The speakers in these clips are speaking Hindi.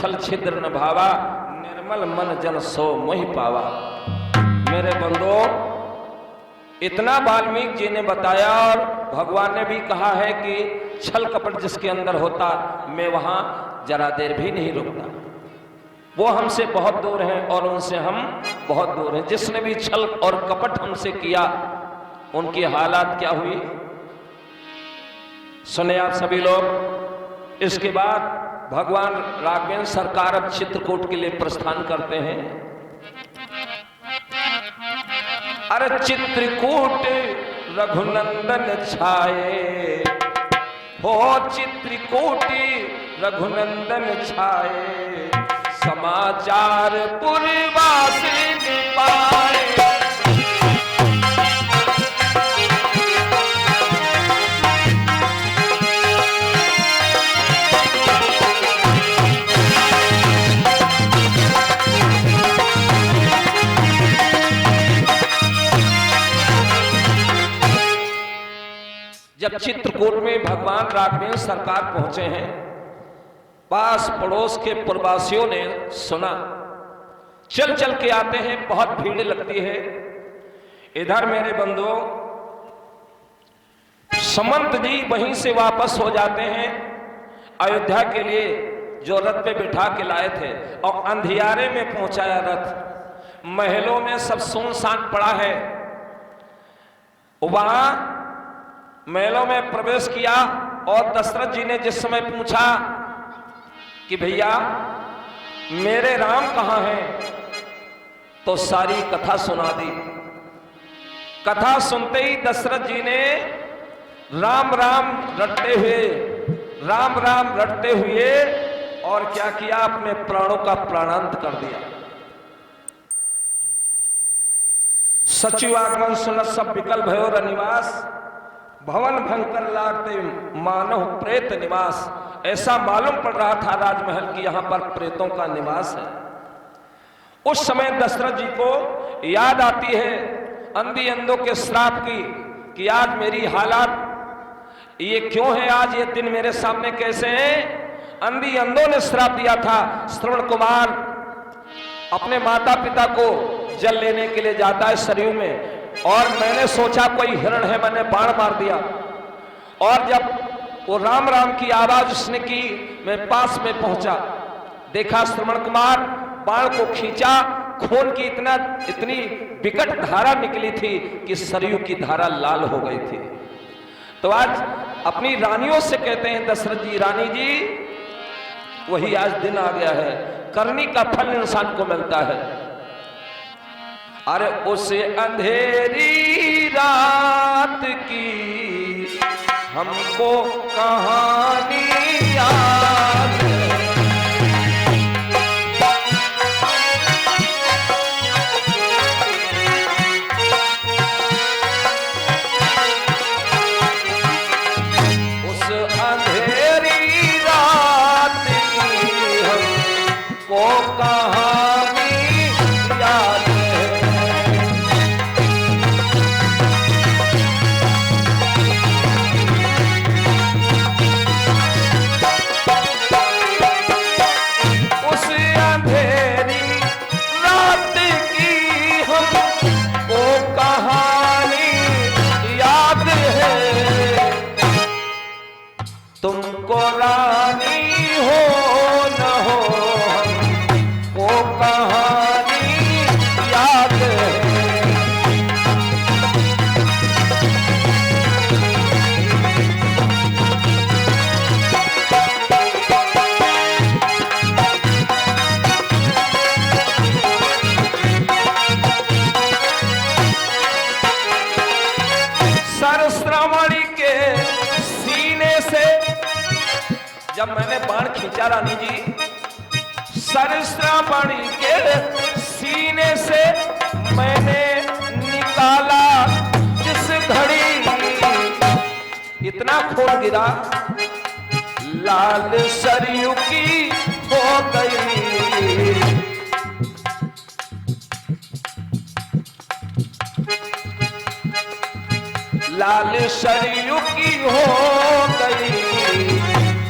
छल छिद्र न भावा, निर्मल मन जन सो मोहि पावा। मेरे बंधुओं, इतना वाल्मीकि जी ने बताया और भगवान ने भी कहा है कि छल कपट जिसके अंदर होता मैं वहां जरा देर भी नहीं रुकता। वो हमसे बहुत दूर हैं और उनसे हम बहुत दूर हैं। जिसने भी छल और कपट हमसे किया उनकी हालात क्या हुई सुने आप सभी लोग। इसके बाद भगवान राघवेंद्र सरकार अब चित्रकूट के लिए प्रस्थान करते हैं। अरे चित्रकूट रघुनंदन छाए हो, चित्रकूट रघुनंदन छाए, समाचार पुरवासी पाए। जब चित्रकूट में भगवान राघवेंद्र सरकार पहुंचे हैं, पास पड़ोस के प्रवासियों ने सुना, चल चल के आते हैं, बहुत भीड़ लगती है। इधर मेरे बंधुओं समंत जी वहीं से वापस हो जाते हैं अयोध्या के लिए, जो रथ पे बिठा के लाए थे, और अंधियारे में पहुंचाया रथ। महलों में सब सुनसान पड़ा है। वहां महलों में प्रवेश किया और दशरथ जी ने जिस समय पूछा कि भैया मेरे राम कहां हैं, तो सारी कथा सुना दी। कथा सुनते ही दशरथ जी ने राम राम रटते हुए, राम राम रटते हुए और क्या किया, अपने प्राणों का प्राणांत कर दिया। सचिव आगमन सुनत सब विकल भयो रनिवास, भवन भंकर लागते मानव प्रेत निवास। ऐसा मालूम पड़ रहा था राजमहल की यहां पर प्रेतों का निवास है। उस समय दशरथ जी को याद आती है अंधी अंधों के श्राप की कि आज मेरी हालात ये क्यों है, आज ये दिन मेरे सामने कैसे हैं। अंधी अंधों ने श्राप दिया था। श्रवण कुमार अपने माता पिता को जल लेने के लिए जाता है सरयू में, और मैंने सोचा कोई हिरण है, मैंने बाण मार दिया। और जब वो राम राम की आवाज उसने की, मैं पास में पहुंचा, देखा श्रवण कुमार बाण को खींचा, खून की इतनी विकट धारा निकली थी कि सरयू की धारा लाल हो गई थी। तो आज अपनी रानियों से कहते हैं दशरथ जी, रानी जी वही आज दिन आ गया है, करनी का फल इंसान को मिलता है। अरे उस अंधेरी रात की हमको कहानी याद है, उस अंधेरी रात की हमको कहानी याद है। तुमको रानी हो न हो हमको कहानी याद है। सरश्रावणी के सीने से जब मैंने बाण खींचा रानी जी, सरश्रावणी के सीने से मैंने निकाला जिस घड़ी, इतना खून गिरा लाल सरयू की हो गई। लाल सरयू की हो गई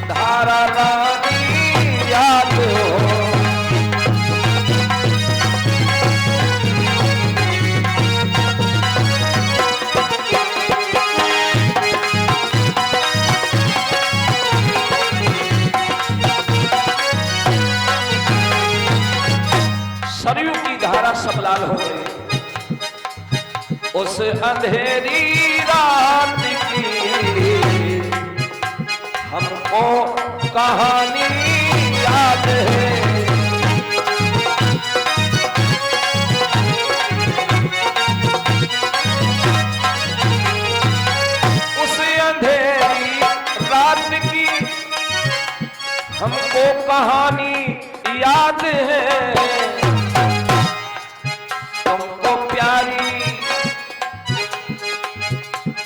धारा रानी याद हो। सरयू की धारा सब लाल हो गई। उस अंधेरी रात की हमको कहानी याद है। उस अंधेरी रात की हमको कहानी याद है।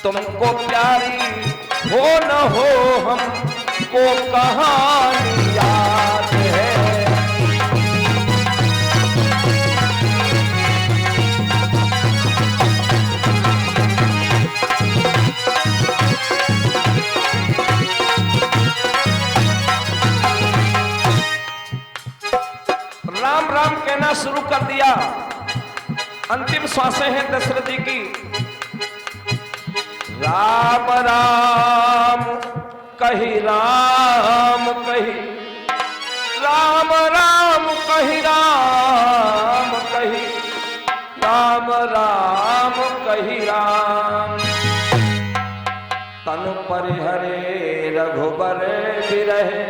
तुमको प्यारी हो न हो हमको कहानी याद है। राम राम कहना शुरू कर दिया। अंतिम श्वासें हैं दशरथ जी की। राम राम कही राम कही, राम राम कही राम कही, राम राम कही राम। तन परिहरे रघुबर बिरहे,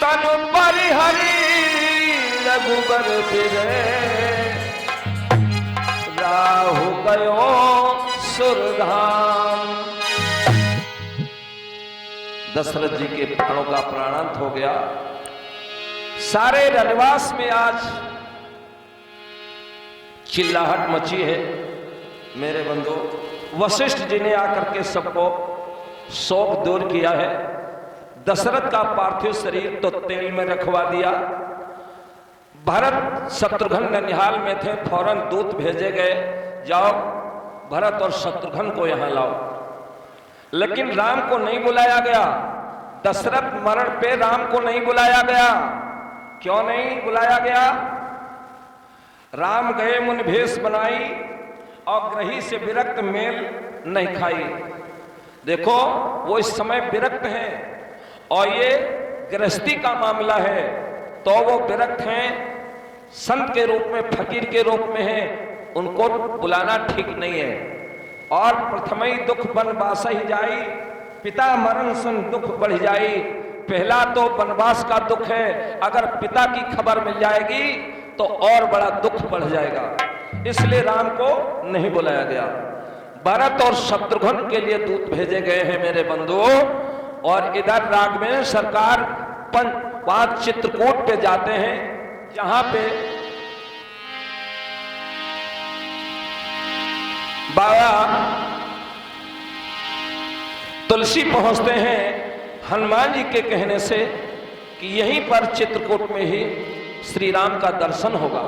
तन परिहरे रघुबर बिरहे। राहु गयो सुरधाम। दशरथ जी के प्राणों का प्राणांत हो गया। सारे रनवास में आज चिल्लाहट मची है मेरे बंधु। वशिष्ठ जी ने आकर के सबको शोक दूर किया है। दशरथ का पार्थिव शरीर तो तेल में रखवा दिया। भरत शत्रुघ्न ननिहाल में थे, फौरन दूत भेजे गए, जाओ भरत और शत्रुघ्न को यहां लाओ। लेकिन राम को नहीं बुलाया गया। दशरथ मरण पे राम को नहीं बुलाया गया। क्यों नहीं बुलाया गया? राम गए मुनि भेष बनाई और ग्रही से विरक्त मेल नहीं खाई। देखो वो इस समय विरक्त हैं और ये गृहस्थी का मामला है, तो वो विरक्त हैं, संत के रूप में, फकीर के रूप में हैं, उनको बुलाना ठीक नहीं है। और प्रथमई दुख बन बासहि जाई, पिता मरण सुन दुख बढ़ जाई। पहला तो वनवास का दुख है, अगर पिता की खबर मिल जाएगी तो और बड़ा दुख बढ़ जाएगा। इसलिए राम को नहीं बुलाया गया। भरत और शत्रुघ्न के लिए दूत भेजे गए हैं मेरे बंधुओं। और इधर राघवेंद्र सरकार वहां चित्रकूट पे जाते हैं, जहां पे बाबा तुलसी पहुंचते हैं हनुमान जी के कहने से कि यहीं पर चित्रकूट में ही श्री राम का दर्शन होगा।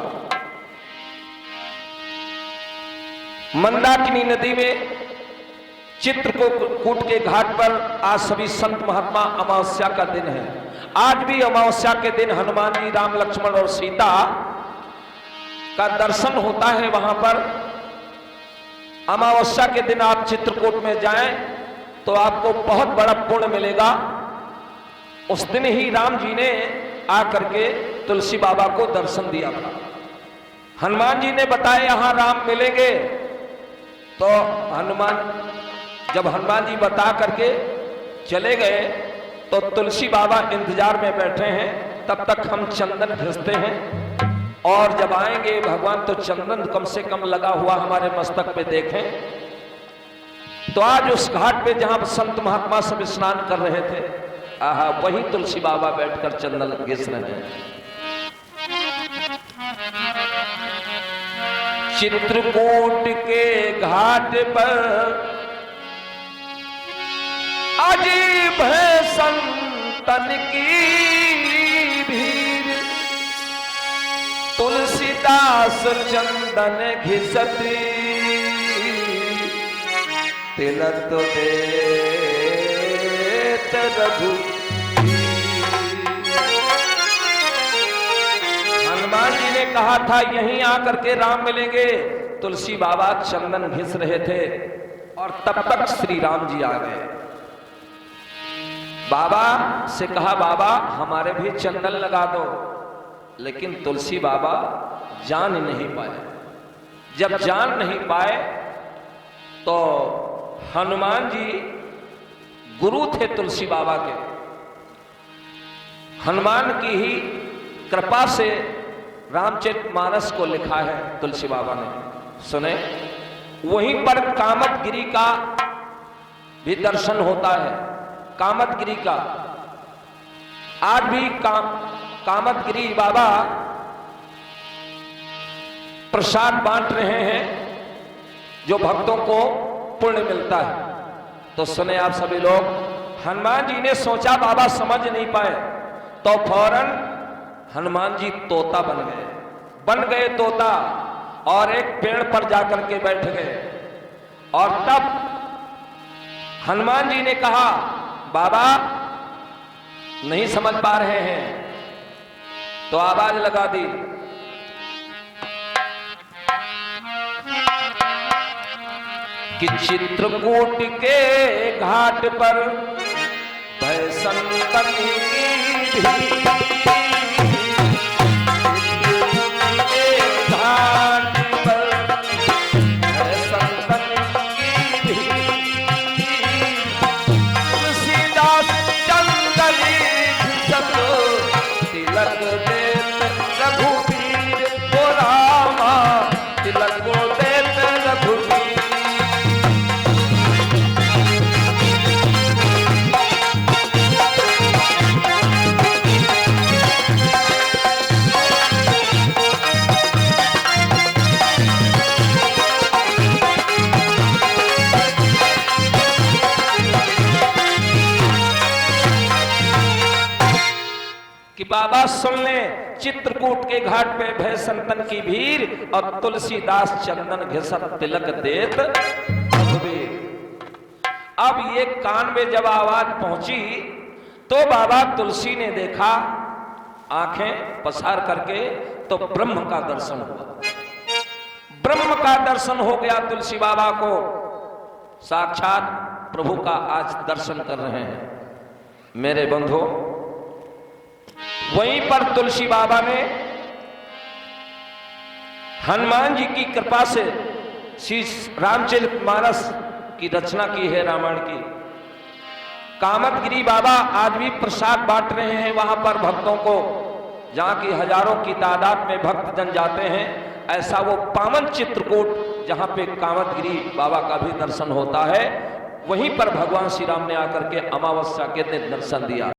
मंदाकिनी नदी में चित्रकूट के घाट पर आज सभी संत महात्मा, अमावस्या का दिन है। आज भी अमावस्या के दिन हनुमान जी, राम लक्ष्मण और सीता का दर्शन होता है। वहां पर अमावस्या के दिन आप चित्रकूट में जाएं तो आपको बहुत बड़ा पुण्य मिलेगा। उस दिन ही राम जी ने आकर के तुलसी बाबा को दर्शन दिया था। हनुमान जी ने बताया यहां राम मिलेंगे, तो जब हनुमान जी बता करके चले गए तो तुलसी बाबा इंतजार में बैठे हैं। तब तक हम चंदन घिसते हैं और जब आएंगे भगवान तो चंदन कम से कम लगा हुआ हमारे मस्तक पे देखें। तो आज उस घाट पे जहां संत महात्मा सब स्नान कर रहे थे, आहा, वही तुलसी बाबा बैठकर चंदन घिस रहे हैं। चित्रकूट के घाट पर अजीब है संतन की भीड़, तुलसीदास चंदन घिसती तिलक देत रघु। हनुमान जी ने कहा था यहीं आकर के राम मिलेंगे। तुलसी बाबा चंदन घिस रहे थे और तब तक श्री राम जी आ गए। बाबा से कहा, बाबा हमारे भी चंदन लगा दो। लेकिन तुलसी बाबा जान नहीं पाए। जब जान नहीं पाए तो हनुमान जी गुरु थे तुलसी बाबा के। हनुमान की ही कृपा से रामचरितमानस को लिखा है तुलसी बाबा ने। सुने, वहीं पर कामदगिरी का भी दर्शन होता है। कामदगिरी का आज भी कामदगिरी बाबा प्रसाद बांट रहे हैं जो भक्तों को पुण्य मिलता है। तो सुने आप सभी लोग, हनुमान जी ने सोचा बाबा समझ नहीं पाए तो फौरन हनुमान जी तोता बन गए तोता, और एक पेड़ पर जाकर के बैठ गए। और तब हनुमान जी ने कहा, बाबा नहीं समझ पा रहे हैं। तो आवाज लगा दी, कि चित्रकूट के घाट पर भय संतन की घाट पर भय संतन की तुलसीदास चंदनी तिलक देत रघुवीर को रामा, तिलक देत रघुवीर। कि बाबा सुन ले, चित्रकूट के घाट पे भय संतन की भीड़ और तुलसीदास चंदन घिसत तिलक देत रघुवीर। अब ये कान में जब आवाज पहुंची तो बाबा तुलसी ने देखा, आंखें पसार करके, तो ब्रह्म का दर्शन हुआ। ब्रह्म का दर्शन हो गया तुलसी बाबा को। साक्षात प्रभु का आज दर्शन कर रहे हैं मेरे बंधु। वहीं पर तुलसी बाबा ने हनुमान जी की कृपा से श्री रामचरितमानस की रचना की है, रामायण की। कामदगिरी बाबा आज भी प्रसाद बांट रहे हैं वहां पर भक्तों को, जहां की हजारों की तादाद में भक्तजन जाते हैं। ऐसा वो पावन चित्रकूट जहां पे कामदगिरी बाबा का भी दर्शन होता है, वहीं पर भगवान श्री राम ने आकर के अमावस्या के दिन दर्शन दिया।